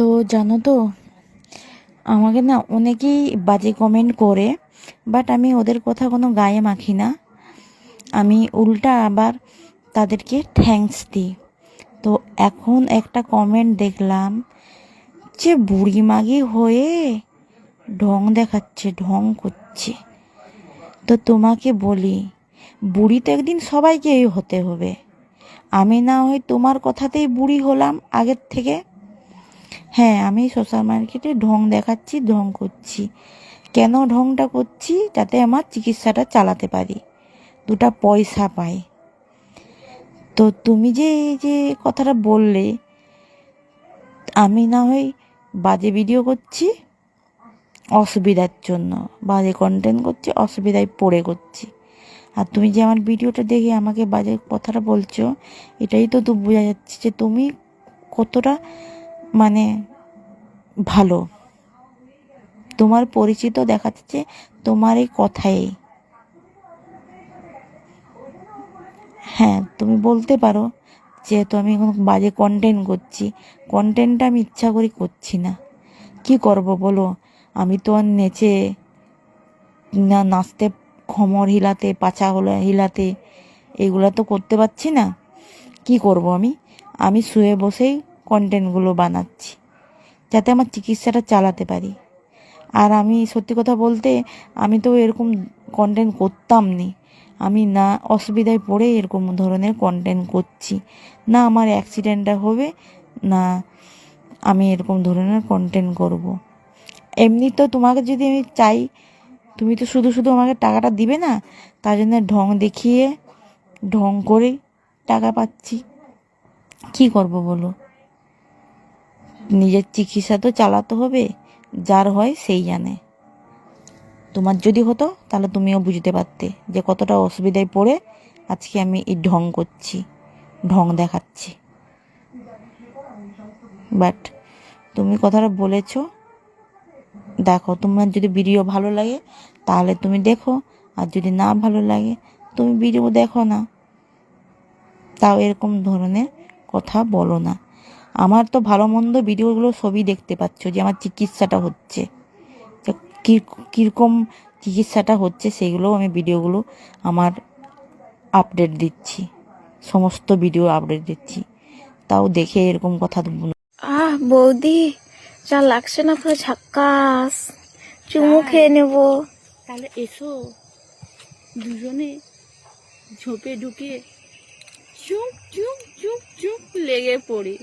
তো জানো তো, আমাকে না অনেকেই বাজে কমেন্ট করে, বাট আমি ওদের কথা কোনো গায়ে মাখি না। আমি উল্টা আবার তাদেরকে থ্যাঙ্কস দিই। তো এখন একটা কমেন্ট দেখলাম যে বুড়ি মাগি হয়ে ঢং দেখাচ্ছে, ঢং করছে। তো তোমাকে বলি, বুড়ি তো একদিন সবাইকেই হতে হবে। আমি না হয় তোমার কথাতেই বুড়ি হলাম আগের থেকে। হ্যাঁ, আমি সোশ্যাল মার্কেটে ঢং দেখাচ্ছি, ঢং করছি। কেন ঢংটা করছি? যাতে আমার চিকিৎসাটা চালাতে পারি, দুটা পয়সা পাই। তো তুমি যে এই যে কথাটা বললে, আমি না হয় বাজে ভিডিও করছি অসুবিধার জন্য, বাজে কন্টেন্ট করছি অসুবিধায় পড়ে করছি, আর তুমি যে আমার ভিডিওটা দেখে আমাকে বাজে কথাটা বলছো, এটাই তো বোঝা যাচ্ছে যে তুমি কতটা মানে ভালো। তোমার পরিচিত দেখাচ্ছে তোমার এই কথাই। হ্যাঁ, তুমি বলতে পারো যেহেতু আমি কোনো বাজে কন্টেন্ট করছি, কন্টেন্টটা আমি ইচ্ছা করে করছি না। কি করব বলো? আমি তো আর নেচে না নাচতে, খমর হিলাতে, পাছা হিলাতে এগুলো তো করতে পারছি না। কি করব আমি? আমি শুয়ে বসেই কন্টেন্টগুলো বানাচ্ছি যাতে আমার চিকিৎসাটা চালাতে পারি। আর আমি সত্যি কথা বলতে, আমি তো এরকম কন্টেন্ট করতাম নি। আমি না অসুবিধায় পড়ে এরকম ধরনের কন্টেন্ট করছি, না আমার অ্যাক্সিডেন্টটা হবে, না আমি এরকম ধরনের কন্টেন্ট করব। এমনি তো তোমাকে যদি আমি চাই, তুমি তো শুধু শুধু আমাকে টাকাটা দিবে না। তার জন্য ঢং দেখিয়ে, ঢং করে টাকা পাচ্ছি। কি করব বলো? নিজের চিকিৎসা তো চালাতে হবে, যার হয় সেই জানে। তোমার যদি হতো তাহলে তুমিও বুঝতে পারতে যে কতটা অসুবিধায় পড়ে আজকে আমি এই ঢং করছি, ঢং দেখাচ্ছি। বাট তুমি কথাটা বলেছো, দেখো, তোমার যদি ভিডিও ভালো লাগে তাহলে তুমি দেখো, আর যদি না ভালো লাগে তুমি ভিডিও দেখো না। তাও এরকম ধরনের কথা বলো না। আমার তো ভালো মন্দ ভিডিওগুলো সবই দেখতে পাচ্ছ যে আমার চিকিৎসাটা হচ্ছে, কীরকম চিকিৎসাটা হচ্ছে, সেগুলো আমি ভিডিওগুলো আমার আপডেট দিচ্ছি, সমস্ত ভিডিও আপডেট দিচ্ছি। তাও দেখে এরকম কথা বৌদি, যা লাগছে না পুরো ঝাক্কাস, চুমু খেয়ে নেবো। তাহলে এসো দুজনে ঝোপে ঢুকে চুপ চুপ চুপ চুপ লেগে পড়ি।